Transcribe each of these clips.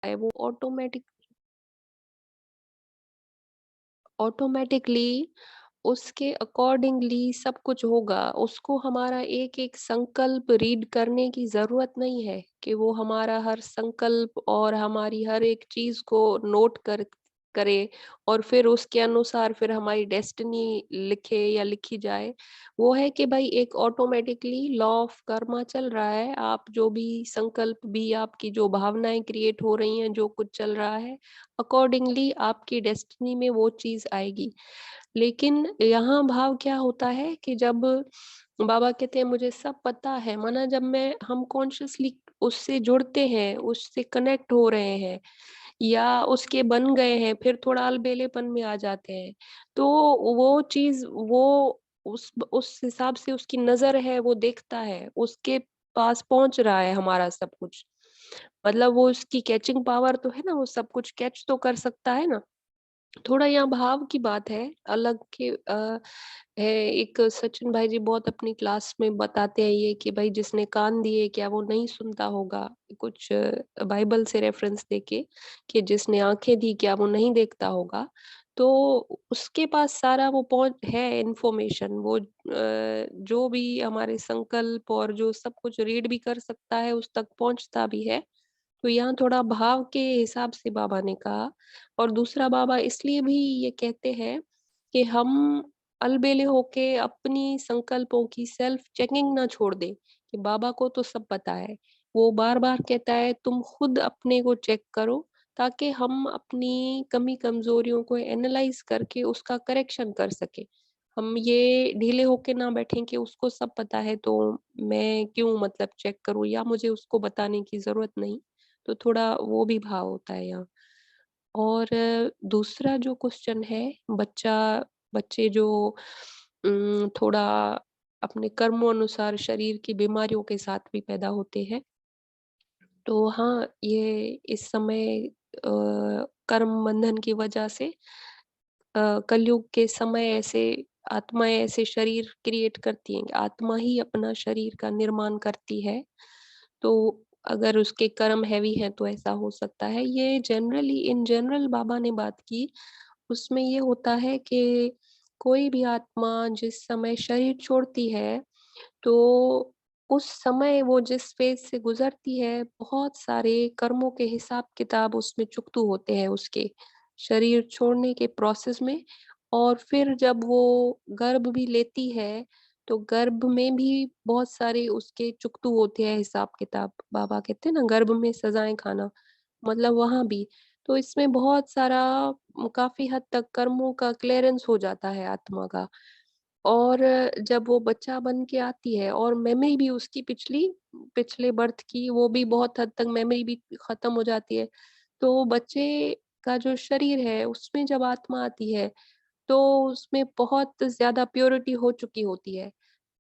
है वो ऑटोमेटिकली उसके अकॉर्डिंगली सब कुछ होगा। उसको हमारा एक-एक संकल्प रीड करने की ज़रूरत नहीं है कि वो हमारा हर संकल्प और हमारी हर एक चीज़ को नोट करे और फिर उसके अनुसार फिर हमारी डेस्टिनी लिखे या लिखी जाए। वो है कि भाई एक ऑटोमेटिकली लॉ ऑफ कर्मा चल रहा है। आप जो भी संकल्प भी आपकी जो भावनाएँ क्रिएट हो रही हैं, जो कुछ चल रहा है, अकॉर्डिंगली आपकी डेस्टिनी में वो चीज़ आएगी। लेकिन यहाँ भाव क्या होता है कि जब बाबा कहते हैं मुझे सब पता है, माना जब हम कॉन्शियसली उससे जुड़ते हैं, उससे कनेक्ट हो रहे हैं या उसके बन गए हैं, फिर थोड़ा अलबेलेपन में आ जाते हैं। तो वो चीज़ वो उस हिसाब से उसकी नज़र है, वो देखता है, उसके पास पहुँच रहा है हमारा सब कुछ। मतलब वो उसकी कैचिंग पावर तो है ना, वो सब कुछ कैच तो कर सकता है ना। थोड़ा यहाँ भाव की बात है, अलग के है एक सचिन भाई जी बहुत अपनी क्लास में बताते हैं ये कि भाई जिसने कान दिए क्या वो नहीं सुनता होगा? कुछ बाइबल से रेफरेंस देके कि जिसने आँखें दी क्या वो नहीं देखता होगा? तो उसके पास सारा वो पहुँच है इन्फॉर्मेशन वो जो भी हमारे संकल्प और जो सब कुछ रीड भी कर सकता है, उस तक पहुँचता भी है। तो यहाँ थोड़ा भाव के हिसाब से बाबा ने कहा और दूसरा बाबा इसलिए भी ये कहते हैं कि हम अलबेले होके अपनी संकल्पों की सेल्फ चेकिंग ना छोड़ दें कि बाबा को तो सब पता है। वो बार-बार कहता है तुम खुद अपने को चेक करो ताकि हम अपनी कमी कमज़ोरियों को एनालाइज़ करके उसका करेक्शन कर सकें। हम ये ढीले होके ना बैठें कि उसको सब पता है तो मैं क्यों मतलब चेक करूँ या मुझे उसको बताने की ज़रूरत नहीं। तो थोड़ा वो भी भाव होता है यहाँ। और दूसरा जो क्वेश्चन है बच्चे जो थोड़ा अपने कर्मों अनुसार शरीर की बीमारियों के साथ भी पैदा होते हैं। तो हाँ, ये इस समय कर्म बंधन की वजह से कलयुग के समय ऐसे आत्माएँ ऐसे शरीर क्रिएट करती हैं, आत्मा ही अपना शरीर का निर्माण करती है। तो अगर उसके कर्म हेवी हैं तो ऐसा हो सकता है। ये जनरली इन जनरल बाबा ने बात की, उसमें ये होता है कि कोई भी आत्मा जिस समय शरीर छोड़ती है, तो उस समय वो जिस फ़ेज़ से गुज़रती है, बहुत सारे कर्मों के हिसाब-किताब उसमें चुकतू होते हैं उसके, शरीर छोड़ने के प्रोसेस में और फिर जब वो गर्भ भी लेती है, तो गर्भ में भी बहुत सारे उसके चुकतू होते हैं हिसाब-किताब। बाबा कहते हैं ना गर्भ में सज़ाएँ खाना, मतलब वहाँ भी। तो इसमें बहुत सारा काफ़ी हद तक कर्मों का क्लीयरेंस हो जाता है आत्मा का। और जब वो बच्चा बन के आती है और मेमोरी भी उसकी पिछले बर्थ की वो भी बहुत हद तक मेमोरी भी खत्म हो जाती है। तो बच्चे का जो शरीर है उसमें जब आत्मा आती है, तो उसमें बहुत ज़्यादा प्योरिटी हो चुकी होती है।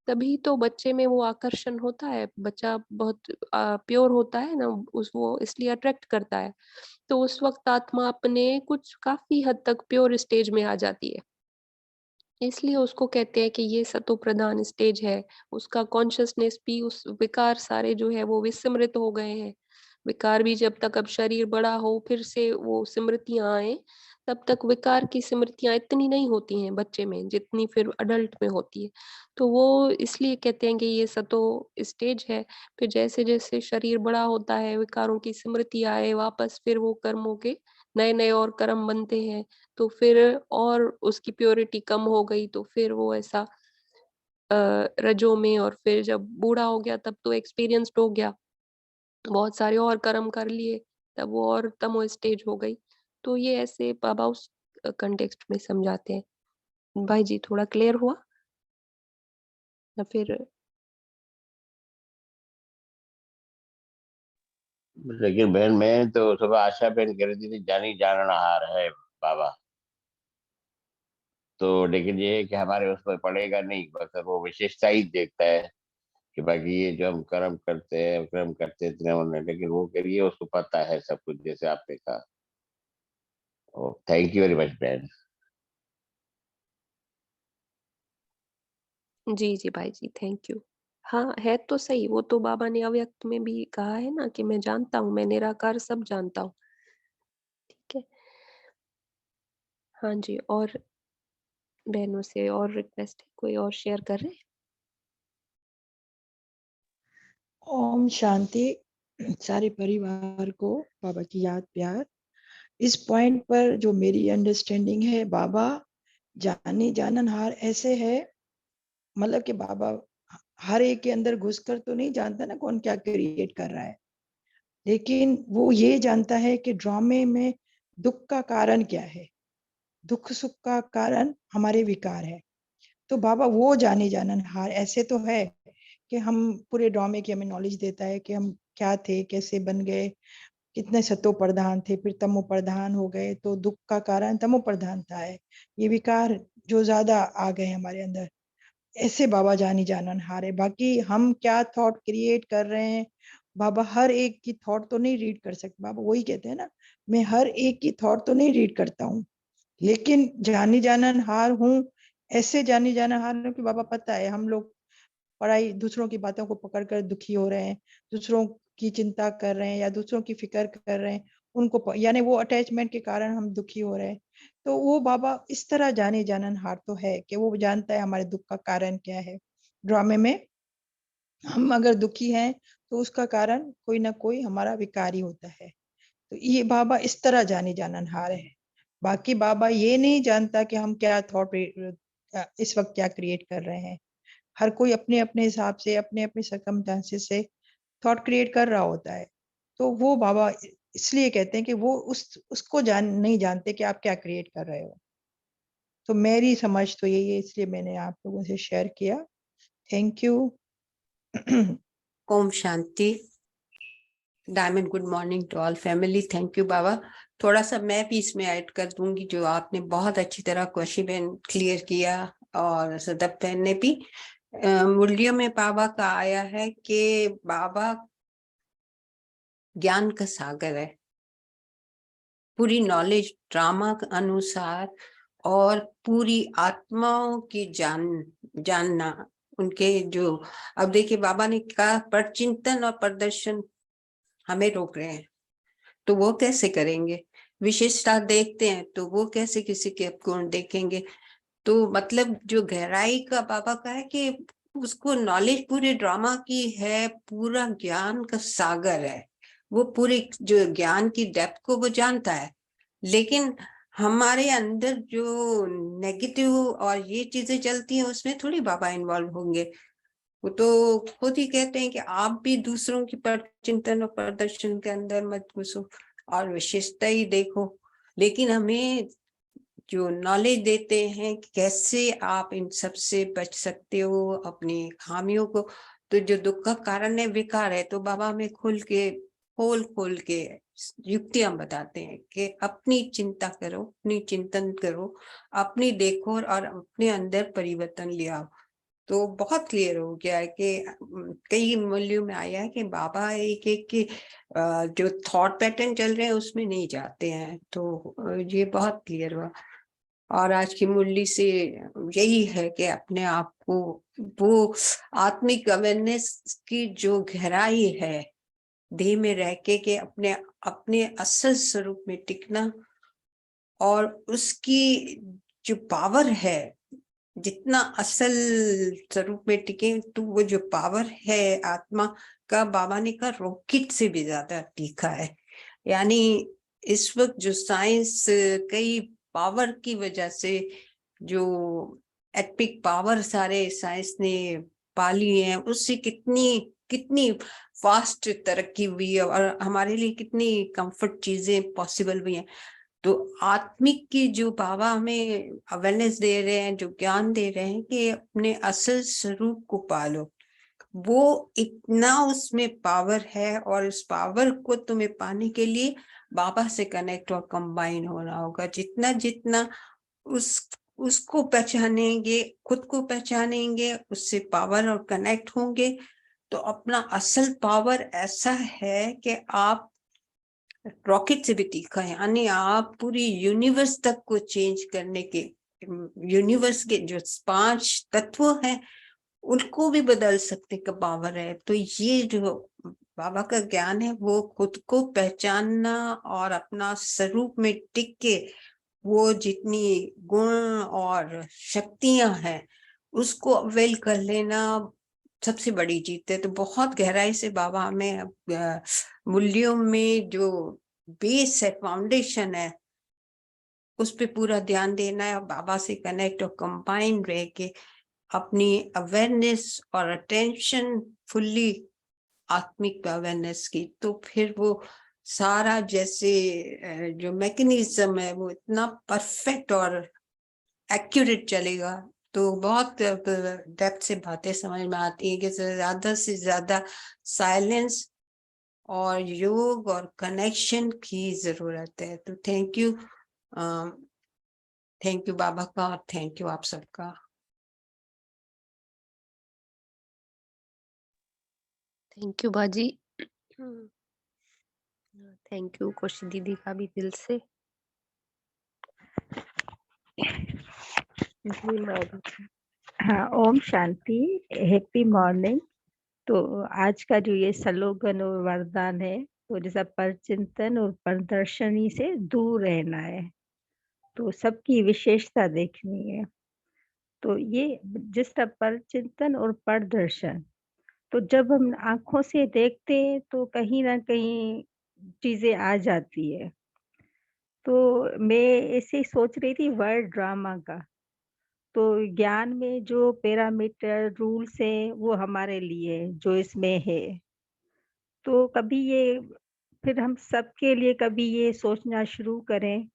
तभी तो बच्चे में वो आकर्षण होता है, बच्चा बहुत प्योर होता है ना उस वो इसलिए अट्रैक्ट करता है। तो उस वक़्त आत्मा अपने कुछ काफ़ी हद तक प्योर स्टेज में आ जाती है। इसलिए उसको कहते हैं कि ये सतो प्रधान स्टेज है। उसका कॉन्शसनेस भी उस विकार सारे जो है वो विस्मृत हो गए हैं। विकार भी जब तक अब शरीर बड़ा हो फिर से वो स्मृतियाँ आएँ, तब तक विकार की स्मृतियाँ इतनी नहीं होती हैं बच्चे में, जितनी फिर अडल्ट में होती है। तो वो इसलिए कहते हैं कि ये सतो स्टेज है। फिर जैसे-जैसे शरीर बड़ा होता है, विकारों की स्मृति आए, वापस फिर वो कर्मों के नए-नए और कर्म बनते हैं। तो फिर और उसकी प्योरिटी कम हो गई तो फिर वो ऐसा रजों में और फिर जब बूढ़ा हो गया तब तो एक्सपीरियंस्ड हो गया, बहुत सारे और कर्म कर लिए, तब वो और तमो स्टेज हो गई। तो ये ऐसे बाबा उस कॉन्टेक्स्ट में समझाते हैं। भाई जी थोड़ा क्लियर हुआ? या फिर लेकिन बहन मैं तो सुबह आशा बहन कह रही थी जानी जाननहार है बाबा। तो लेकिन ये है कि हमारे उस पर पड़ेगा नहीं, बस वो विशेषता ही देखता है कि बाकी ये जो हम कर्म करते हैं इतने होने, लेकिन वो करिए उसको पता है सब कुछ जैसे आपने कहा। ओ थैंक यू वेरी मच बहन। जी, जी भाई जी, थैंक यू। हाँ, है तो सही, वो तो बाबा ने अव्यक्त में भी कहा है ना कि मैं जानता हूँ, मैं निराकार सब जानता हूँ। ठीक है। हाँ जी, और बहनों से और रिक्वेस्ट है, कोई और शेयर कर रहे हैं? ओम शांति। सारे परिवार को बाबा की याद प्यार। इस पॉइंट पर जो मेरी अंडरस्टैंडिंग है, बाबा जाने जाननहार ऐसे है, मतलब कि बाबा हर एक के अंदर घुसकर तो नहीं जानता ना कौन क्या क्रिएट कर रहा है, लेकिन वो ये जानता है कि ड्रामे में दुख का कारण क्या है। दुख सुख का कारण हमारे विकार है। तो बाबा वो जाने जाननहार ऐसे तो है कि हम पूरे ड्रामे की हमें नॉलेज देता है कि हम क्या थे, कैसे बन गए, कितने सतो प्रधान थे, फिर तमो प्रधान हो गए, तो दुख का कारण तमो प्रधानता है, ये विकार जो ज्यादा आ गए हमारे अंदर। ऐसे बाबा जानी जाननहार है। बाकी हम क्या थॉट क्रिएट कर रहे हैं, बाबा हर एक की थॉट तो नहीं रीड कर सकते। बाबा वही कहते हैं ना, मैं हर एक की थॉट तो नहीं रीड करता हूँ, लेकिन जानी जाननहार हूँ। ऐसे जानी जाननहार हूँ कि बाबा पता है हम लोग पढ़ाई दूसरों की बातों को पकड़कर दुखी हो रहे हैं, दूसरों की चिंता कर रहे हैं या दूसरों की फिक्र कर रहे हैं, उनको यानी वो अटैचमेंट के कारण हम दुखी हो रहे हैं। तो वो बाबा इस तरह जाने जाननहार तो है कि वो जानता है हमारे दुख का कारण क्या है। ड्रामे में हम अगर दुखी हैं तो उसका कारण कोई ना कोई हमारा विकारी होता है। तो ये बाबा इस तरह जाने जाननहार है। बाकी बाबा ये नहीं जानता कि हम क्या थॉट इस वक्त क्या क्रिएट कर रहे हैं। हर कोई अपने अपने हिसाब से, अपने अपने सर्कमस्टांसेस से थॉट क्रिएट कर रहा होता है। तो वो बाबा इसलिए कहते हैं कि वो उसको नहीं जानते कि आप क्या क्रिएट कर रहे हो। तो मेरी समझ तो यही है, इसलिए मैंने आप लोगों से शेयर किया। Thank you. ओम शांति। Diamond good morning to all family. Thank you बाबा। थोड़ा सा मैं भी इसमें ऐड कर दूंगी, जो आपने बहुत अच्छी तरह क्वेश्चन क्लियर किया और सदब बहन ने भी। मुरलियों में बाबा का आया है कि बाबा ज्ञान का सागर है, पूरी नॉलेज ड्रामा के अनुसार, और पूरी आत्माओं की जानना उनके जो। अब देखिए बाबा ने कहा पर चिंतन और प्रदर्शन हमें रोक रहे हैं, तो वो कैसे करेंगे? विशेषता देखते हैं तो वो कैसे किसी के गुण देखेंगे? तो मतलब जो गहराई का बाबा का है कि उसको नॉलेज पूरे ड्रामा की है, पूरा ज्ञान का सागर है, वो पूरी जो ज्ञान की डेप्थ को वो जानता है। लेकिन हमारे अंदर जो नेगेटिव और ये चीजें चलती हैं उसमें थोड़ी बाबा इन्वॉल्व होंगे। वो तो खुद ही कहते हैं कि आप भी दूसरों की चिंतन और प्रदर्शन के अंदर मत घुसो और विशेषता ही देखो। लेकिन हमें जो नॉलेज देते हैं कि कैसे आप इन सब से बच सकते हो, अपनी खामियों को। तो जो दुख का कारण है विकार है, तो बाबा हमें खोल खोल के युक्तियां बताते हैं कि अपनी चिंता करो, अपनी चिंतन करो, अपनी देखो और अपने अंदर परिवर्तन ले आओ। तो बहुत क्लियर हो गया है कि कई मूल्यों में आया है कि बाबा एक एक के जो थॉट पैटर्न चल रहे हैं उसमें नहीं जाते हैं। तो ये बहुत क्लियर हुआ। और आज की मुरली से यही है कि अपने आप को वो आत्मिक अवेयरनेस की जो गहराई है, देह में रह के अपने अपने असल स्वरूप में टिकना, और उसकी जो पावर है, जितना असल स्वरूप में टिके तो वो जो पावर है आत्मा का, बाबा ने कहा रॉकेट से भी ज्यादा तीखा है। यानी इस वक्त जो साइंस कई पावर की वजह से, जो एटॉमिक पावर सारे साइंस ने पाली है, उससे कितनी कितनी फास्ट तरक्की हुई है और हमारे लिए कितनी कंफर्ट चीजें पॉसिबल हुई हैं। तो आत्मिक की जो बाबा हमें अवेयरनेस दे रहे हैं, जो ज्ञान दे रहे हैं कि अपने असल स्वरूप को पालो, वो इतना उसमें पावर है। और उस पावर को तुम्हें पाने के लिए बाबा से कनेक्ट और कंबाइन होना होगा। जितना जितना उसको पहचानेंगे, खुद को पहचानेंगे, उससे पावर और कनेक्ट होंगे, तो अपना असल पावर ऐसा है कि आप रॉकेट से भी तीखा है। यानी आप पूरी यूनिवर्स तक को चेंज करने के, यूनिवर्स के जो 5 तत्व हैं उनको भी बदल सकते का पावर है। तो ये जो बाबा का ज्ञान है वो खुद को पहचानना और अपना स्वरूप में टिक के वो जितनी गुण और शक्तियां हैं उसको अवेल कर लेना सबसे बड़ी जीत है। तो बहुत गहराई से बाबा हमें मूल्यों में जो बेस है, फाउंडेशन है, उस पे पूरा ध्यान देना है और बाबा से कनेक्ट और कंबाइन रह के अपनी अवेयरनेस और अटेंशन फुल्ली आत्मिक अवेयरनेस की, तो फिर वो सारा जैसे जो मैकेनिज्म है वो इतना परफेक्ट और एक्यूरेट चलेगा। तो बहुत डेप्थ से बातें समझ में आती है कि ज्यादा से ज्यादा साइलेंस और योग और कनेक्शन की जरूरत है। तो थैंक यू बाबा का और थैंक यू आप सबका। थैंक यू बाजी। थैंक यू कोशी दीदी का भी दिल से। जी मैडम। हाँ, ओम शांति, हैप्पी मॉर्निंग। तो आज का जो ये स्लोगन और वरदान है, तो जैसा परचिंतन और प्रदर्शनी से दूर रहना है, तो सबकी विशेषता देखनी है। तो ये जिस तरह परचिंतन और प्रदर्शन, तो जब हम आँखों से देखते हैं तो कहीं न कहीं चीज़ें आ जाती है। तो मैं ऐसे ही सोच रही थी वर्ड ड्रामा का। तो ज्ञान में जो पैरामीटर रूल्स हैं वो हमारे लिए जो इसमें है। तो कभी ये फिर हम सबके लिए कभी ये सोचना शुरू करें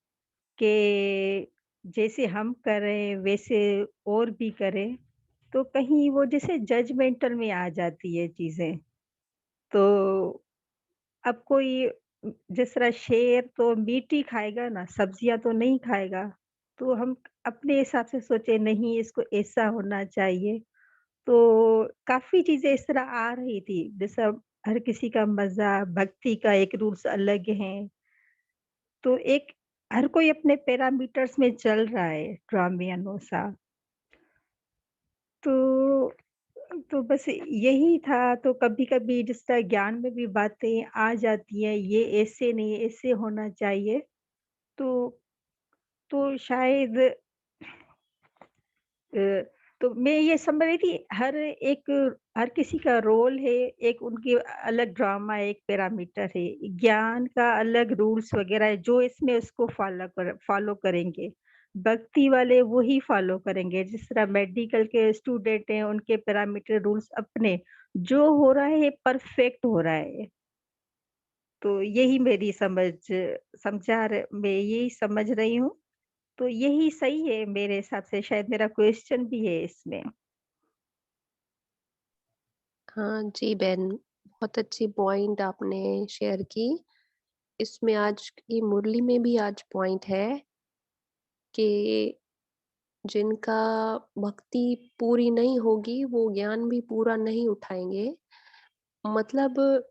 कि जैसे हम करें वैसे और भी करें, तो कहीं वो जैसे जजमेंटल में आ जाती है चीज़ें। तो अब कोई जिस तरह शेर तो मीट ही खाएगा ना, सब्जियाँ तो नहीं खाएगा। तो हम अपने हिसाब से सोचे नहीं इसको ऐसा होना चाहिए। तो काफ़ी चीज़ें इस तरह आ रही थी, जैसा हर किसी का मज़ा, भक्ति का एक रूल्स अलग हैं। तो एक हर कोई अपने पैरामीटर्स में चल रहा है ड्रामे अनुसार। तो बस यही था। तो कभी-कभी जिस तरह ज्ञान में भी बातें आ जाती हैं, ये ऐसे नहीं, ऐसे होना चाहिए। तो शायद अ, तो मैं ये समझ रही थी हर किसी का रोल है, एक उनकी अलग ड्रामा है, एक पैरामीटर है। ज्ञान का अलग रूल्स वगैरह है, जो इसमें उसको फ़ॉलो करेंगे। भक्ति वाले वही फ़ॉलो करेंगे, जिस तरह मेडिकल के स्टूडेंट हैं, उनके पैरामीटर रूल्स अपने। जो हो रहा है, परफेक्ट हो रहा है। तो यही मेरी मैं यही समझ रही हूँ। तो यही सही है मेरे हिसाब से, शायद मेरा क्वेश्चन भी है इसमें। हाँ जी बहन, बहुत अच्छी पॉइंट आपने शेयर की। इसमें आज की मुरली में भी आज पॉइंट है कि जिनका भक्ति पूरी नहीं होगी वो ज्ञान भी पूरा नहीं उठाएँगे। मतलब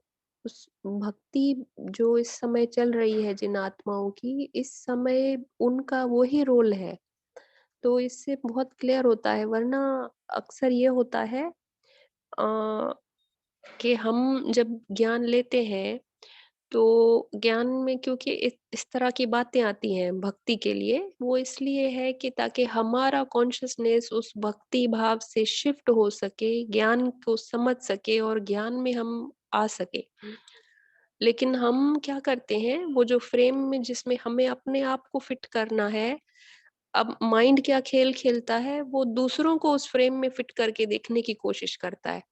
उस भक्ति जो इस समय चल रही है जिन आत्माओं की, इस समय उनका वही रोल है। तो इससे बहुत क्लियर होता है, वरना अक्सर ये होता है कि हम जब ज्ञान लेते हैं, तो ज्ञान में क्योंकि इस तरह की बातें आती हैं भक्ति के लिए, वो इसलिए है कि ताकि हमारा कॉन्शसनेस उस भक्ति भाव से शिफ्ट हो सके, ज्ञान को समझ सके और ज्ञान में हम आ सके। लेकिन हम क्या करते हैं, वो जो फ्रेम में जिसमें हमें अपने आप को फिट करना है, अब माइंड क्या खेल खेलता है, वो दूसरों को उस फ्रेम में फिट करके देखने की कोशिश करता है।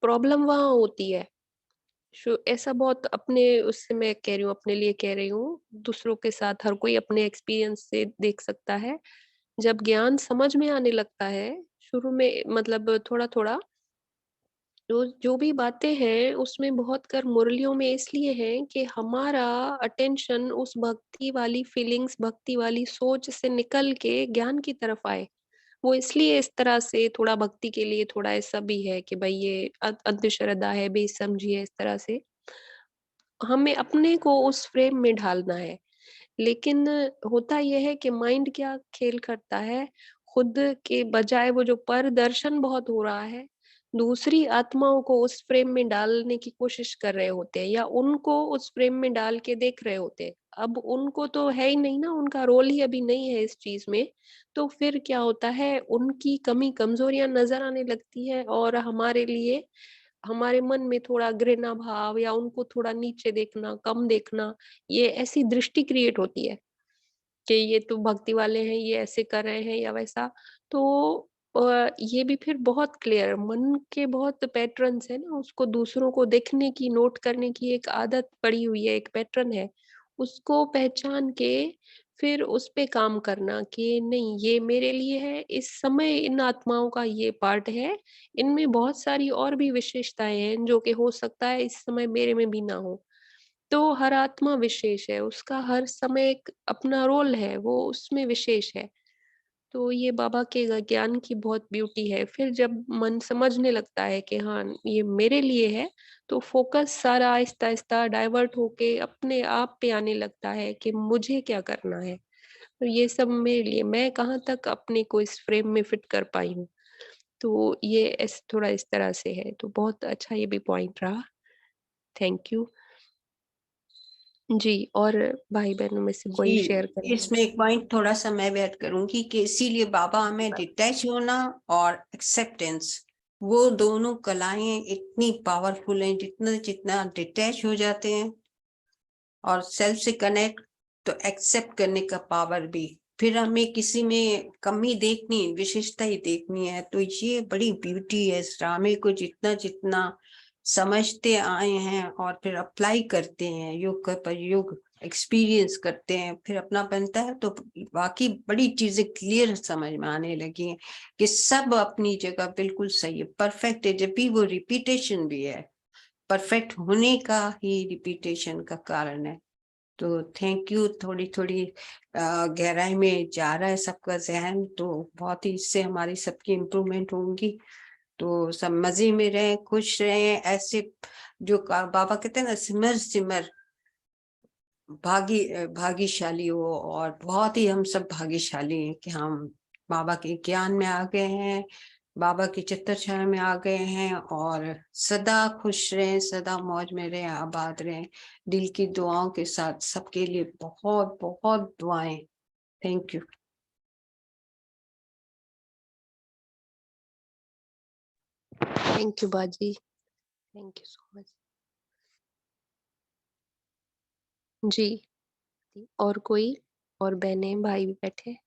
प्रॉब्लम वहाँ होती है। ऐसा बहुत अपने उससे मैं कह रही हूँ, अपने लिए कह रही हूँ, दूसरों के साथ हर कोई अपने एक्सपीरियंस से देख सकता है। जब ज्ञान समझ में आने लगता है, शुरू में मतलब थोड़ा-थोड़ा, तो जो भी बातें हैं उसमें बहुत कर मुरलियों में इसलिए हैं कि हमारा अटेंशन उस भक्ति वाली फीलिंग्स, भक्ति वाली सोच से निकल के ज्ञान की तरफ आए। वो इसलिए इस तरह से थोड़ा भक्ति के लिए थोड़ा ऐसा भी है कि भई ये अंधश्रद्धा है, बेसमझी है, इस तरह से। हमें अपने को उस फ्रेम में ढालना है। लेकिन होता ये है कि माइंड क्या खेल करता है, खुद के बजाय वो जो परदर्शन बहुत हो रहा है, दूसरी आत्माओं को उस फ्रेम में डालने की कोशिश कर रहे होते हैं या उनको उस फ्रेम में डाल के देख रहे होते हैं। अब उनको तो है ही नहीं ना, उनका रोल ही अभी नहीं है इस चीज में। तो फिर क्या होता है, उनकी कमी कमजोरियां नजर आने लगती है और हमारे लिए, हमारे मन में थोड़ा घृणा भाव या उनको थोड़ा नीचे देखना, कम देखना, ये ऐसी दृष्टि क्रिएट होती है कि ये तो भक्ति वाले हैं, ये ऐसे कर रहे हैं या वैसा। तो ये भी फिर बहुत क्लियर मन के बहुत पैटर्न्स है ना, उसको दूसरों को देखने की, नोट करने की एक आदत पड़ी हुई है, एक पैटर्न है। उसको पहचान के फिर उस पे काम करना कि नहीं, ये मेरे लिए है, इस समय इन आत्माओं का ये पार्ट है, इनमें बहुत सारी और भी विशेषताएं हैं जो कि हो सकता है इस समय मेरे में भी ना हो। तो हर आत्मा विशेष है, उसका हर समय एक अपना रोल है, वो उसमें विशेष है। तो ये बाबा के ज्ञान की बहुत ब्यूटी है। फिर जब मन समझने लगता है कि हाँ ये मेरे लिए है, तो फोकस सारा आहिस्ता आहिस्ता डाइवर्ट होके अपने आप पे आने लगता है कि मुझे क्या करना है। तो ये सब मेरे लिए, मैं कहाँ तक अपने को इस फ्रेम में फिट कर पाई हूँ। तो ये थोड़ा इस तरह से है। तो बहुत अच्छा ये भी पॉइंट रहा। थैंक यू जी। और भाई बहनों में से कोई जी, शेयर करेगा? इसमें एक पॉइंट थोड़ा सा मैं ऐड करूंगी कि इसीलिए बाबा हमें डिटैच होना और एक्सेप्टेंस, वो दोनों कलाएं इतनी पावरफुल हैं। जितना जितना डिटैच हो जाते हैं और सेल्फ से कनेक्ट, तो एक्सेप्ट करने का पावर भी। फिर हमें किसी में कमी देखनी, विशेषता ही देखनी है। तो ये बड़ी ब्यूटी है इस ड्रामे को, जितना जितना समझते आए हैं और फिर अप्लाई करते हैं, योग पर योग एक्सपीरियंस करते हैं, फिर अपना बनता है, तो बाकी बड़ी चीजें क्लियर समझ में आने लगी हैं कि सब अपनी जगह बिल्कुल सही है, परफेक्ट है। जब भी वो रिपीटेशन भी है, परफेक्ट होने का ही रिपीटेशन का कारण है। तो थैंक यू। थोड़ी थोड़ी गहराई में जा रहा है सबका जहन, तो बहुत ही इससे हमारी सबकी इम्प्रूवमेंट होंगी। तो सब मजे में रहे, खुश रहे, ऐसे जो बाबा कहते हैं ना, सिमर सिमर भाग्यशाली हो। और बहुत ही हम सब भाग्यशाली हैं कि हम बाबा के ज्ञान में आ गए हैं, बाबा की चित्तर छाया में आ गए हैं, और सदा खुश रहें, सदा मौज में रहें, आबाद रहें। दिल की दुआओं के साथ सबके लिए बहुत बहुत दुआएं। Thank you. थैंक यू बाजी, थैंक यू सो मच जी। और कोई, और बहनें भाई भी बैठे?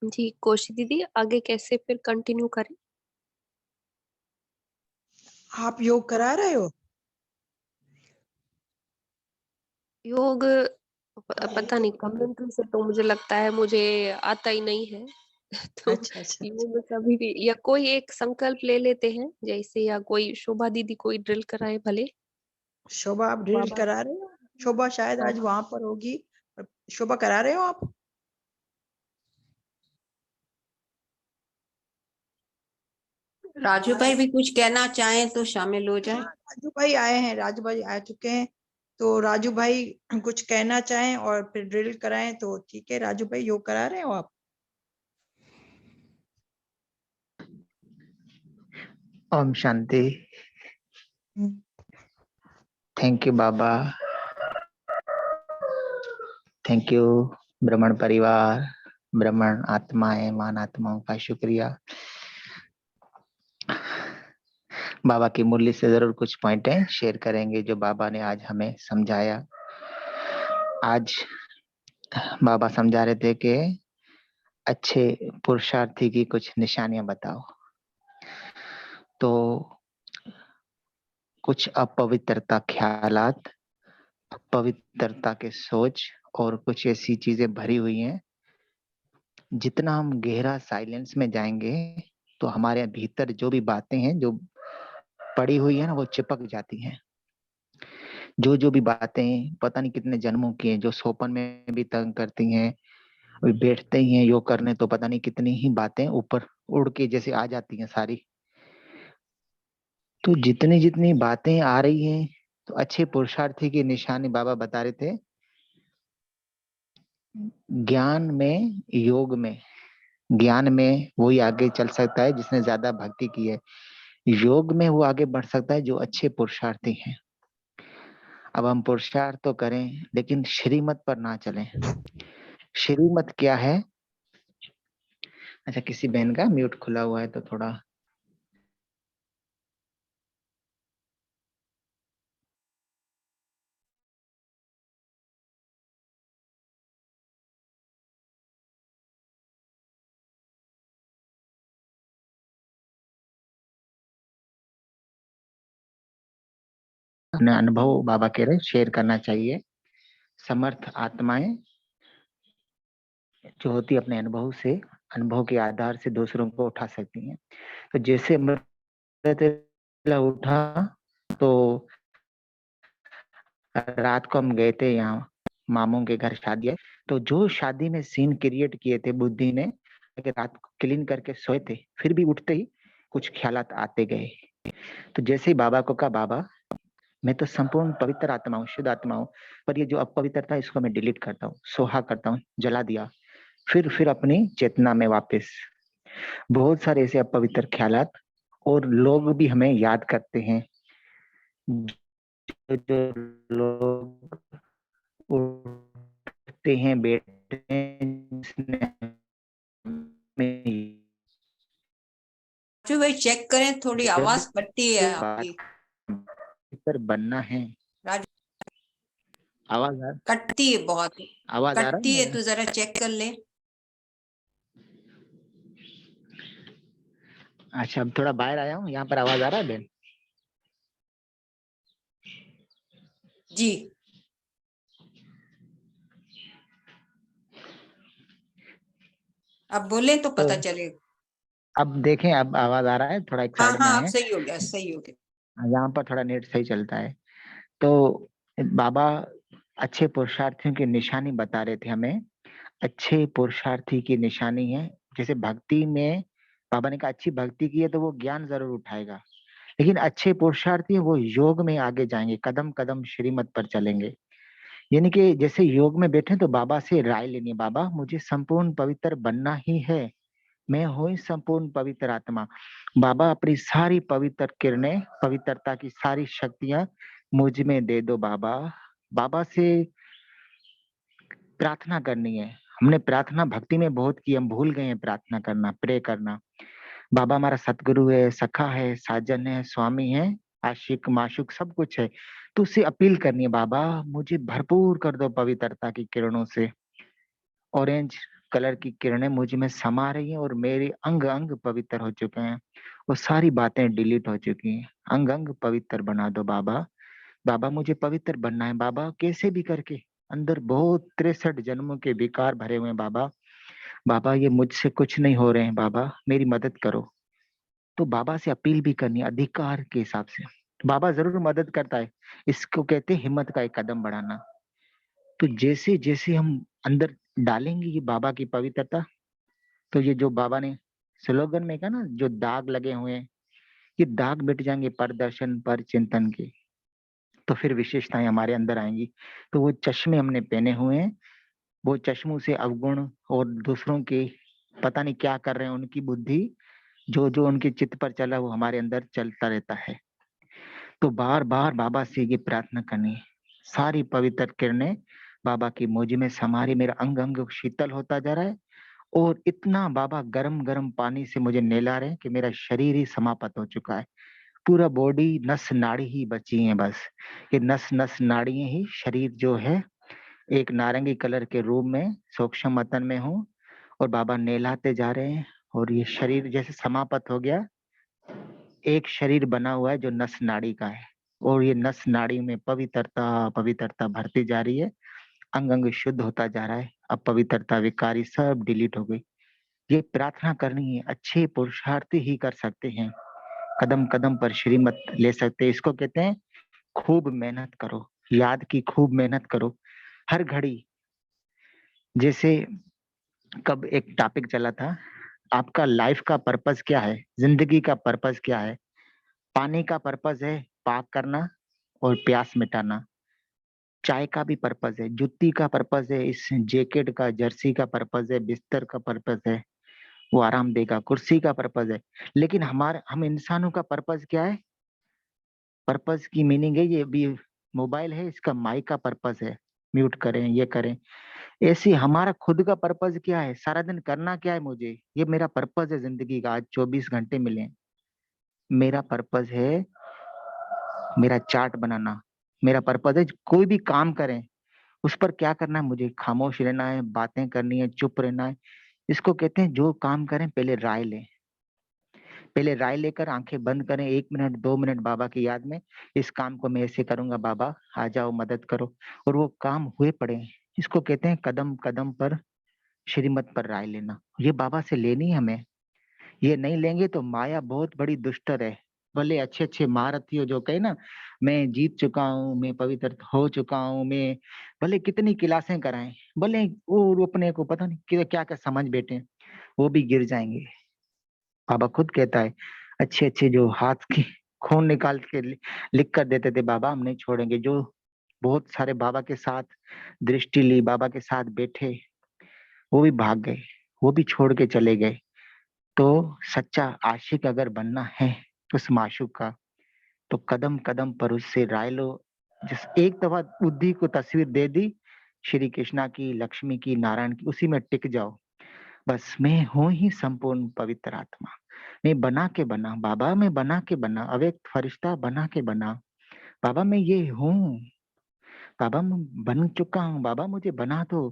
जी कोशी दीदी, आगे कैसे फिर कंटिन्यू करें? आप योग करा रहे हो? योग पता नहीं, कमेंट्री से तो मुझे लगता है मुझे आता ही नहीं है। तो अच्छा अच्छा अच्छा। योग कभी भी, या कोई एक संकल्प ले लेते हैं जैसे, या कोई शोभा दीदी कोई ड्रिल कराए भले। शोभा, आप ड्रिल बाबा करा रहे हो? शोभा शायद आज वहां पर होगी। शोभा करा रहे हो आप? राजू भाई भी कुछ कहना चाहें तो शामिल हो जाए। हाँ, राजू भाई आए हैं, राजू भाई आ चुके हैं। तो राजू भाई कुछ कहना चाहें और फिर ड्रिल कराएं तो ठीक है। राजू भाई योग करा रहे हो आप? ओम शांति। थैंक यू बाबा, थैंक यू ब्राह्मण परिवार, ब्राह्मण आत्माएं, मान आत्माओं का शुक्रिया। बाबा की मुरली से जरूर कुछ पॉइंटें शेयर करेंगे जो बाबा ने आज हमें समझाया। आज बाबा समझा रहे थे कि अच्छे पुरुषार्थी की कुछ निशानियां बताओ। तो कुछ अपवित्रता ख्यालात, पवित्रता के सोच और कुछ ऐसी चीजें भरी हुई हैं। जितना हम गहरा साइलेंस में जाएंगे तो हमारे भीतर जो भी बातें हैं जो पड़ी हुई है ना, वो चिपक जाती हैं। जो जो भी बातें पता नहीं कितने जन्मों की हैं, जो सोपन में भी तंग करती हैं, अभी बैठते ही हैं योग करने तो पता नहीं कितनी ही बातें ऊपर उड़ के जैसे आ जाती हैं सारी। तो जितनी जितनी बातें आ रही हैं तो अच्छे पुरुषार्थी की निशानी बाबा बता रहे थे। ज्ञान में, योग में, ज्ञान में वही आगे चल सकता है जिसने ज्यादा भक्ति की है, योग में वो आगे बढ़ सकता है जो अच्छे पुरुषार्थी हैं। अब हम पुरुषार्थ तो करें लेकिन श्रीमत पर ना चलें। श्रीमत क्या है? अच्छा, किसी बहन का म्यूट खुला हुआ है तो थोड़ा अपने अनुभव बाबा कह रहे शेयर करना चाहिए। समर्थ आत्माएं जो होती है अपने अनुभव से, अनुभव के आधार से दूसरों को उठा सकती हैं। तो जैसे अमृतवेला उठा तो रात को हम गए थे यहाँ मामू के घर शादी है, तो जो शादी में सीन क्रिएट किए थे बुद्धि ने, कि रात को क्लीन करके सोए थे फिर भी उठते ही कुछ ख्यालात आते गए। तो जैसे ही बाबा को कहा बाबा मैं तो संपूर्ण पवित्र आत्मा हूँ, शुद्ध आत्मा हूँ, पर ये जो अपवित्रता है इसको मैं डिलीट करता हूँ, सोहा करता हूँ, जला दिया। फिर अपनी चेतना में वापस बहुत सारे ऐसे अपवित्र ख्यालात, और लोग भी हमें याद करते हैं, जो लोग उठते हैं बैठते हैं जिसने हमें जो भाई चेक करें, थोड़ी जब आवाज कटती है से बात आपकी। पर बनना है। राजू आवाज आ कटती है, बहुत आवाज आ रहा कटती है, है? तो जरा चेक कर ले। अच्छा, अब थोड़ा बाहर आया हूँ, यहाँ पर आवाज आ रहा है बहन? जी अब बोले तो पता चलेगा। अब देखें, अब आवाज आ रहा है, थोड़ा एक हाँ साइड में हाँ, अब आए। सही हो गया, सही हो गया। यहाँ पर थोड़ा नेट सही चलता है। तो बाबा अच्छे पुरुषार्थियों की निशानी बता रहे थे हमें। अच्छे पुरुषार्थी की निशानी है, जैसे भक्ति में बाबा ने कहा अच्छी भक्ति की है तो वो ज्ञान जरूर उठाएगा, लेकिन अच्छे पुरुषार्थी वो योग में आगे जाएंगे, कदम कदम श्रीमत पर चलेंगे। यानी कि जैसे योग में बैठे तो बाबा से राय लेनी है, बाबा मुझे संपूर्ण पवित्र बनना ही है, मैं हूँ संपूर्ण पवित्र आत्मा। बाबा अपनी सारी पवित्र किरणें, पवित्रता की सारी शक्तियां मुझ में दे दो बाबा। बाबा से प्रार्थना करनी है। हमने प्रार्थना भक्ति में बहुत की, हम भूल गए हैं प्रार्थना करना, प्रे करना। बाबा हमारा सतगुरु है, सखा है, साजन है, स्वामी है, आशिक माशुक सब कुछ है। तो उससे अपील करनी है, बाबा मुझे भरपूर कर दो पवित्रता की किरणों से। ऑरेंज कलर की किरणें मुझ में समा रही हैं और मेरे अंग अंग पवित्र हो चुके हैं, वो सारी बातें डिलीट हो चुकी हैं। अंग अंग पवित्र बना दो बाबा। बाबा मुझे पवित्र बनना है बाबा, कैसे भी करके। अंदर बहुत 63 जन्मों के विकार भरे हुए हैं बाबा। बाबा ये मुझसे कुछ नहीं हो रहे हैं बाबा, मेरी मदद करो। तो बाबा से अपील भी करनी है अधिकार के हिसाब से। बाबा जरूर मदद करता है, इसको कहते हैं हिम्मत का एक कदम बढ़ाना। तो जैसे जैसे हम अंदर डालेंगे ये बाबा की पवित्रता, तो ये जो बाबा ने स्लोगन में कहा ना, जो दाग लगे हुए हैं ये दाग मिट जाएंगे पर दर्शन पर चिंतन के, तो फिर विशेषताएं हमारे अंदर आएंगी। तो वो चश्मे हमने पहने हुए हैं, वो चश्मों से अवगुण और दूसरों के पता नहीं क्या कर रहे हैं, उनकी बुद्धि जो जो उनके चित्त पर चला वो हमारे अंदर चलता रहता है। तो बार बार बाबा से ये प्रार्थना करनी है, सारी पवित्र किरणें बाबा की मुझ में समा रही, मेरा अंग अंग शीतल होता जा रहा है, और इतना बाबा गरम गरम पानी से मुझे नहला रहे हैं कि मेरा शरीर ही समाप्त हो चुका है। पूरा बॉडी नस नाड़ी ही बची है बस, ये नस नस नाड़ियां ही, शरीर जो है एक नारंगी कलर के रूप में सूक्ष्म मतन में हूँ, और बाबा नहलाते जा रहे हैं और ये शरीर जैसे समाप्त हो गया, एक शरीर बना हुआ है जो नस नाड़ी का है, और ये नस नाड़ी में पवित्रता पवित्रता भरती जा रही है, अंग अंग शुद्ध होता जा रहा है। अब पवित्रता विकारी सब डिलीट हो गई। ये प्रार्थना करनी है, अच्छे पुरुषार्थी ही कर सकते हैं, कदम कदम पर श्रीमत ले सकते हैं। इसको कहते हैं खूब मेहनत करो। याद की खूब मेहनत करो हर घड़ी। जैसे कब एक टॉपिक चला था, आपका लाइफ का पर्पस क्या है, जिंदगी का पर्पस क्या है। पानी का पर्पस है पाप करना और प्यास मिटाना। चाय का भी पर्पस है, जुत्ती का पर्पस है, इस जैकेट का जर्सी का पर्पस है, बिस्तर का पर्पस है, वो आराम देगा, कुर्सी का पर्पस है। लेकिन हम इंसानों का पर्पस क्या है? पर्पस की मीनिंग है, ये भी मोबाइल है, इसका माइक का पर्पस है, म्यूट करें, ये करें। ऐसे हमारा खुद का पर्पस क्या है, सारा दिन करना क्या है मुझे, ये मेरा पर्पस है जिंदगी का। आज 24 घंटे मिले, मेरा पर्पस है मेरा चार्ट बनाना। मेरा पर्पस है कोई भी काम करें उस पर क्या करना है, मुझे खामोश रहना है, बातें करनी है, चुप रहना है। इसको कहते हैं जो काम करें पहले राय लें। पहले राय लेकर आंखें बंद करें, 1 मिनट 2 मिनट बाबा की याद में, इस काम को मैं ऐसे करूंगा, बाबा आ जाओ मदद करो, और वो काम हुए पड़े। इसको कहते हैं कदम कदम पर श्रीमत पर राय लेना। ये बाबा से लेनी है हमें। ये नहीं लेंगे तो माया बहुत बड़ी दुष्टर है। भले अच्छे अच्छे महारथी हो जो कहे ना, मैं जीत चुका हूँ, मैं पवित्र हो चुका हूँ, मैं भले कितनी क्लासें कराएं, भले वो अपने को पता नहीं क्या क्या समझ बैठे, वो भी गिर जाएंगे। बाबा खुद कहता है, अच्छे अच्छे जो हाथ की खून निकाल के लिख कर देते थे, बाबा हम नहीं छोड़ेंगे। जो बहुत सारे बाबा के साथ दृष्टि ली, बाबा के साथ बैठे, वो भी भाग गए, वो भी छोड़ के चले गए। तो सच्चा आशिक अगर बनना है उस माशूक का, तो कदम कदम पर उससे राय लो। जिस एक दफा बुद्धि को तस्वीर दे दी श्री कृष्णा की, लक्ष्मी की, नारायण की, उसी में टिक जाओ। बस मैं हूं ही संपूर्ण पवित्र आत्मा, मैं बना के बना बाबा, मैं बना के बना अव्यक्त फरिश्ता, बना के बना बाबा, मैं ये हूँ बाबा, मैं बन चुका हूँ बाबा, मुझे बना दो।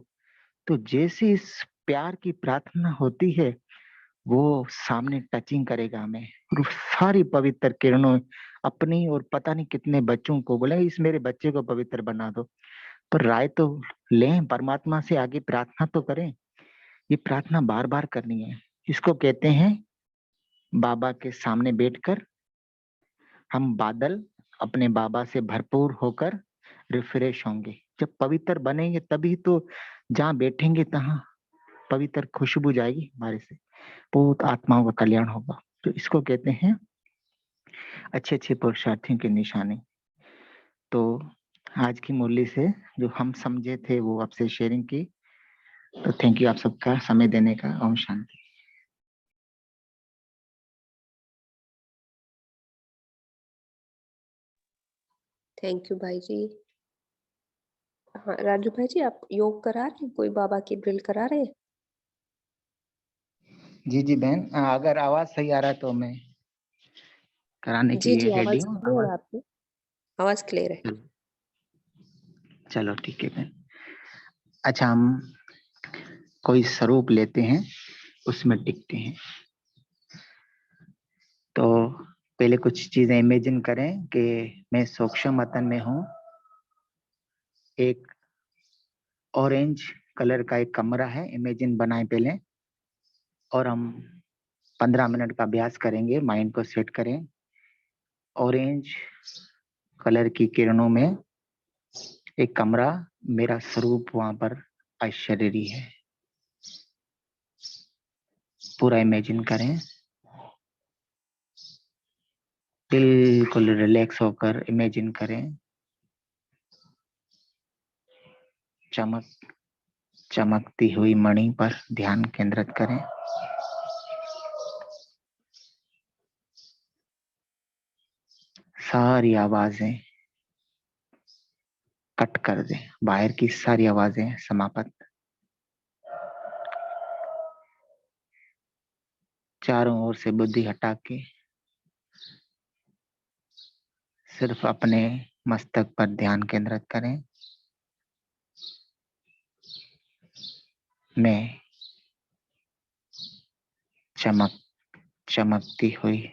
तो जैसे इस प्यार की प्रार्थना होती है, वो सामने टचिंग करेगा हमें, और सारी पवित्र किरणों अपनी और पता नहीं कितने बच्चों को बोले, इस मेरे बच्चे को पवित्र बना दो। पर राय तो लें, परमात्मा से आगे प्रार्थना तो करें। ये प्रार्थना बार बार करनी है। इसको कहते हैं बाबा के सामने बैठकर हम बादल अपने बाबा से भरपूर होकर रिफ्रेश होंगे। जब पवित्र बनेंगे तभी तो जहाँ बैठेंगे तहाँ पवित्र खुशबू जाएगी हमारे से, बहुत आत्माओं का कल्याण होगा। तो इसको कहते हैं अच्छे अच्छे पुरुषार्थियों की निशानी। तो आज की मुरली से जो हम समझे थे वो आपसे शेयरिंग की। तो थैंक यू आप सबका समय देने का। ओम शांति। थैंक यू भाई जी। हाँ राजू भाई जी, आप योग करा रहे हैं, कोई बाबा की ड्रिल करा रहे हैं? जी जी बहन, अगर आवाज सही आ रहा है तो मैं कराने के जी लिए जी, रेडी आवाज हूँ। क्लियर है आपकी, आवाज क्लियर है। चलो ठीक है बहन। अच्छा, हम कोई स्वरूप लेते हैं, उसमें टिकते हैं। तो पहले कुछ चीजें इमेजिन करें कि मैं सूक्ष्म मतन में हूँ। एक ऑरेंज कलर का एक कमरा है, इमेजिन बनाए पहले, और हम 15 मिनट का अभ्यास करेंगे। माइंड को सेट करें। ऑरेंज कलर की किरणों में एक कमरा, मेरा स्वरूप वहां पर अशरीरी है। पूरा इमेजिन करें, बिल्कुल रिलैक्स होकर इमेजिन करें। चमकती हुई मणि पर ध्यान केंद्रित करें। सारी आवाजें कट कर दें, बाहर की सारी आवाजें समाप्त। चारों ओर से बुद्धि हटा के सिर्फ अपने मस्तक पर ध्यान केंद्रित करें। मैं चमकती हुई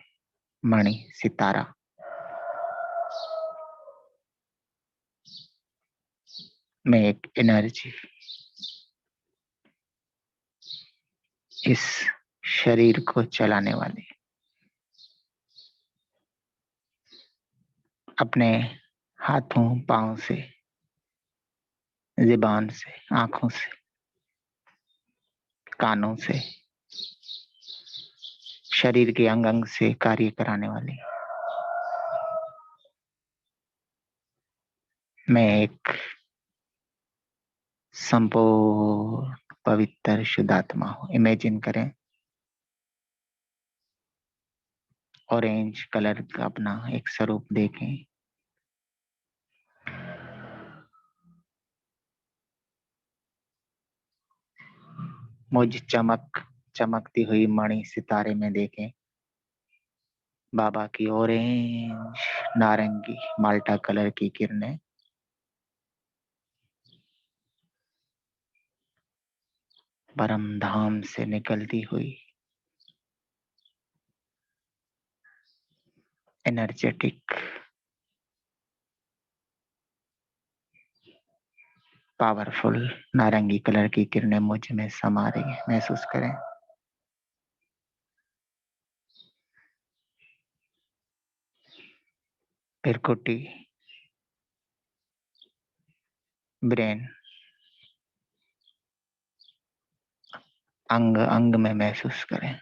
मणि, सितारा, मैं एक एनर्जी इस शरीर को चलाने वाली, अपने हाथों पांव से, जुबान से, आंखों से, कानों से, शरीर के अंग अंग से कार्य कराने वाली मैं एक संपूर्ण पवित्र शुद्ध आत्मा हूं। इमेजिन करें ऑरेंज कलर का अपना एक स्वरूप देखें। मुझ चमकती हुई मणि सितारे में देखें बाबा की ऑरेंज नारंगी माल्टा कलर की किरणें परम धाम से निकलती हुई एनर्जेटिक पावरफुल नारंगी कलर की किरणें मुझ में समा रही है। महसूस करें पिरकुटी, ब्रेन, अंग अंग में महसूस करें।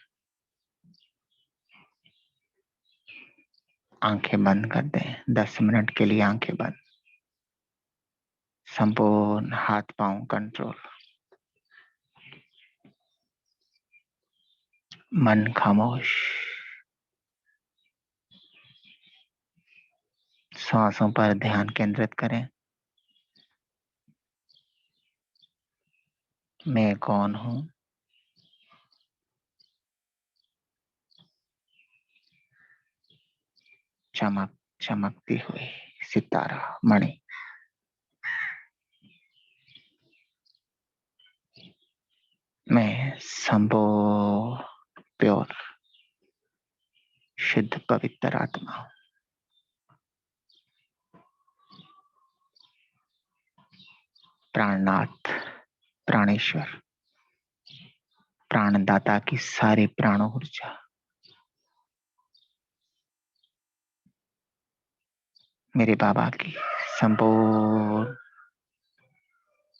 आंखें बंद कर दें 10 मिनट के लिए। आंखें बंद। संपूर्ण हाथ पांव कंट्रोल। मन खामोश। सांसों पर ध्यान केंद्रित करें। मैं कौन हूं? चमकती हुई सितारा मणि। मैं संपूर्ण प्योर शुद्ध पवित्र आत्मा हूं। प्राणनाथ, प्राणेश्वर, प्राणदाता की सारी प्राण ऊर्जा मेरे बाबा की संपूर्ण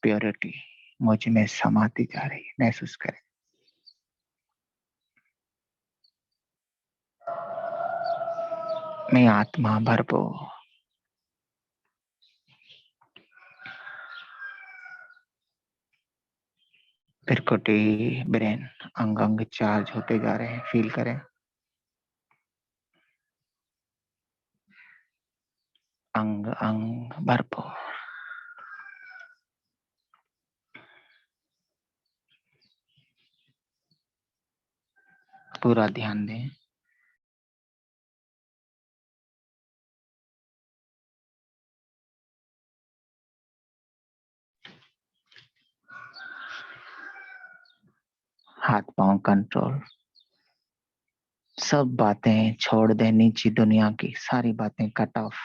प्योरिटी मुझ में समाती जा रही है। महसूस करें। मैं आत्मा भरपूर पिरकुटी ब्रेन अंग अंग चार्ज होते जा रहे हैं। फील करें अंग अंग भरपूर। पूरा ध्यान दें। हाथ पांव कंट्रोल। सब बातें छोड़ दें। नीची दुनिया की सारी बातें कट ऑफ।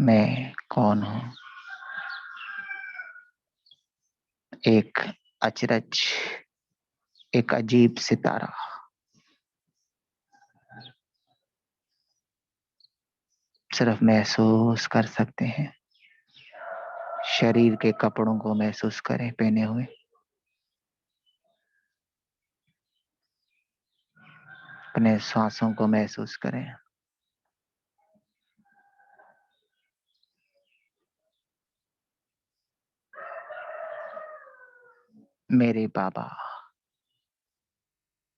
मैं कौन हूं? एक अचरज, एक अजीब सितारा। सिर्फ महसूस कर सकते हैं। शरीर के कपड़ों को महसूस करें पहने हुए। अपने सांसों को महसूस करें। मेरे बाबा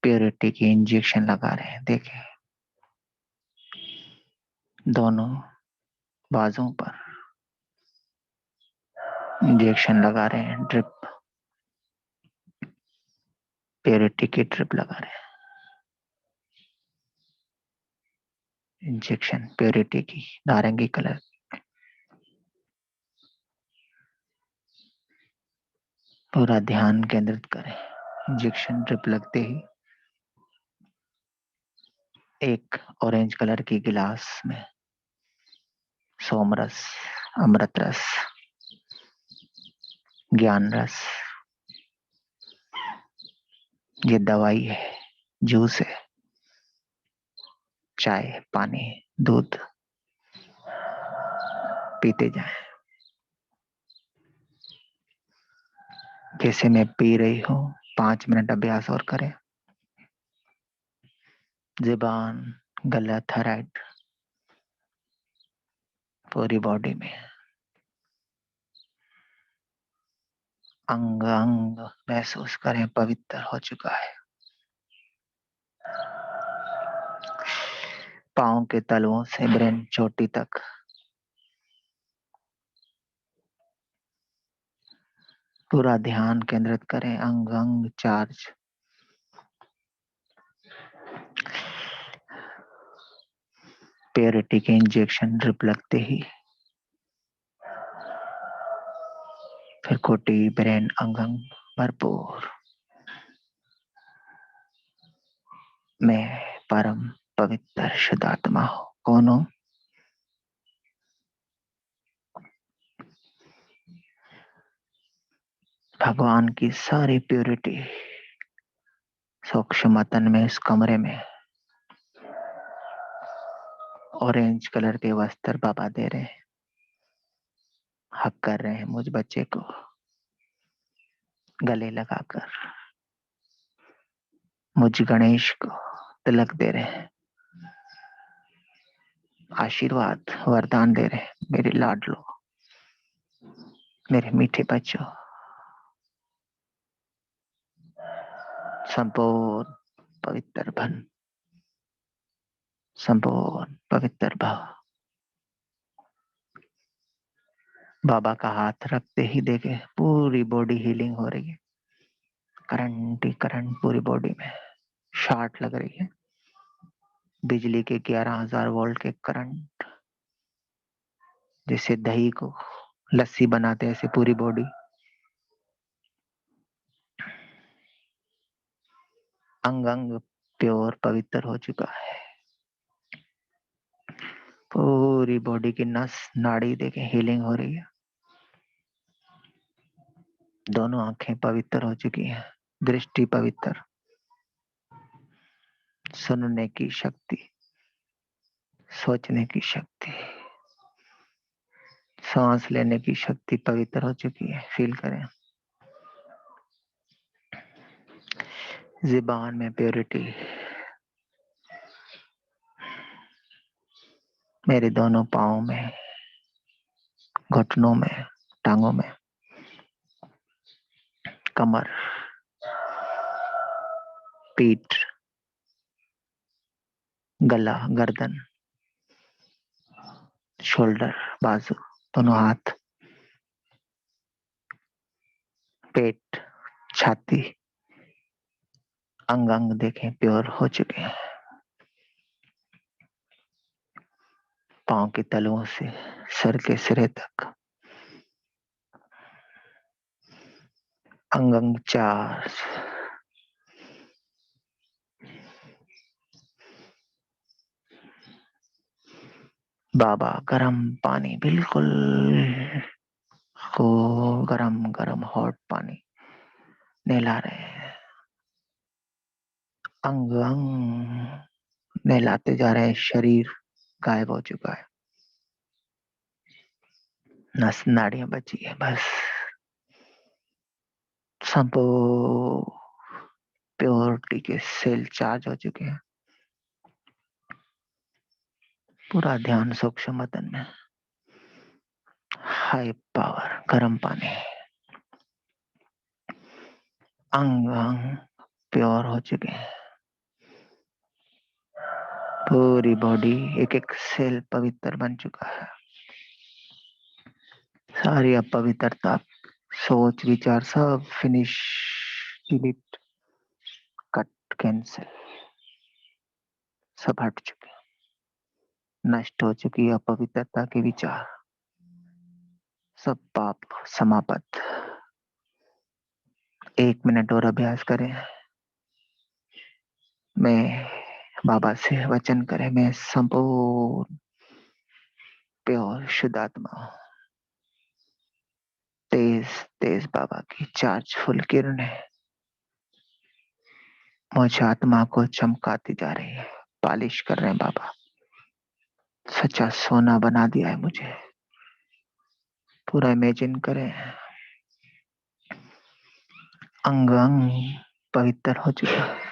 प्योरिटी की इंजेक्शन लगा रहे हैं। देखें दोनों बाजों पर इंजेक्शन लगा रहे हैं। ड्रिप, प्योरिटी की ड्रिप लगा रहे हैं। इंजेक्शन प्योरिटी की नारंगी कलर। पूरा ध्यान केंद्रित करें। इंजेक्शन ड्रिप लगते ही एक ऑरेंज कलर की गिलास में सोमरस, अमृत रस, ज्ञान रस, ये दवाई है, जूस है, चाय, पानी, दूध पीते जाएं। जैसे मैं पी रही हूँ, 5 मिनट अभ्यास और करें। जुबान, गला, थराइड, पूरी बॉडी में अंग अंग महसूस करें पवित्र हो चुका है। पाँव के तलवों से ब्रेन चोटी तक पूरा ध्यान केंद्रित करें। अंग अंग चार्ज। प्योरिटी के इंजेक्शन ड्रिप लगते ही फिर कोटी, ब्रेन, अंग अंग भरपूर। मैं परम पवित्र शुद्ध आत्मा हूं। कौन हूं? भगवान की सारी प्योरिटी सूक्ष्म तन में, इस कमरे में ऑरेंज कलर के वस्त्र बाबा दे रहे हैं। हक कर रहे हैं मुझ बच्चे को गले लगाकर। मुझ गणेश को तिलक दे रहे हैं। आशीर्वाद, वरदान दे रहे हैं। मेरे लाडलो, मेरे मीठे बच्चों, संपूर्ण पवित्र बन, संपूर्ण पवित्र भाव। बाबा का हाथ रखते ही देखे पूरी बॉडी हीलिंग हो रही है। करंट ही करंट पूरी बॉडी में शॉर्ट लग रही है। बिजली के 11,000 वोल्ट के करंट, जैसे दही को लस्सी बनाते ऐसे पूरी बॉडी अंग अंग प्योर पवित्र हो चुका है। पूरी बॉडी की नस नाड़ी देखे हीलिंग हो रही है। दोनों आंखें पवित्र हो चुकी हैं। दृष्टि पवित्र, सुनने की शक्ति, सोचने की शक्ति, सांस लेने की शक्ति पवित्र हो चुकी है। फील करें। ज़ुबान में प्योरिटी। मेरे दोनों पाँव में, घुटनों में, टांगों में, कमर, पीठ, गला, गर्दन, शोल्डर, बाजू, दोनों हाथ, पेट, छाती, अंग अंग देखें प्योर हो चुके हैं। पांव के तलुओं से सर के सिरे तक अंग अंग चार्ज। बाबा गरम पानी, बिल्कुल को गरम गरम हॉट पानी नहला रहे हैं। अंग अंग नहलाते जा रहे हैं। शरीर गायब हो चुका है। नस नाड़ियां बची है बस। संपूर्ण प्योरिटी के सेल चार्ज हो चुके हैं। पूरा ध्यान सूक्ष्म तन में। हाई पावर गर्म पानी। अंग अंग प्योर हो चुके हैं। पूरी बॉडी, एक एक सेल पवित्र बन चुका है। सारी अपवित्रता, सोच विचार सब फिनिश, डिलीट, कट, कैंसिल, सब हट चुके। नष्ट हो चुकी अपवित्रता के विचार, सब पाप समाप्त। 1 मिनट और अभ्यास करें। मैं बाबा से वचन करें, मैं संपूर्ण प्योर शुद्ध आत्मा हूं। तेज तेज बाबा की चार्जफुल किरण है। मुझ आत्मा को चमकाती जा रही है, पालिश कर रहे हैं बाबा, सच्चा सोना बना दिया है मुझे। पूरा इमेजिन करें, अंग अंग पवित्र हो चुका है।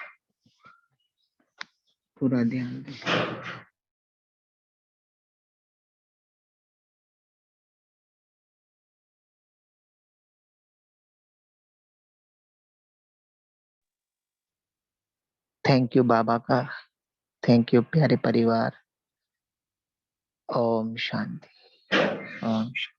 पूरा ध्यान दें। थैंक यू बाबा का, थैंक यू प्यारे परिवार। ओम शांति, ओम शांति।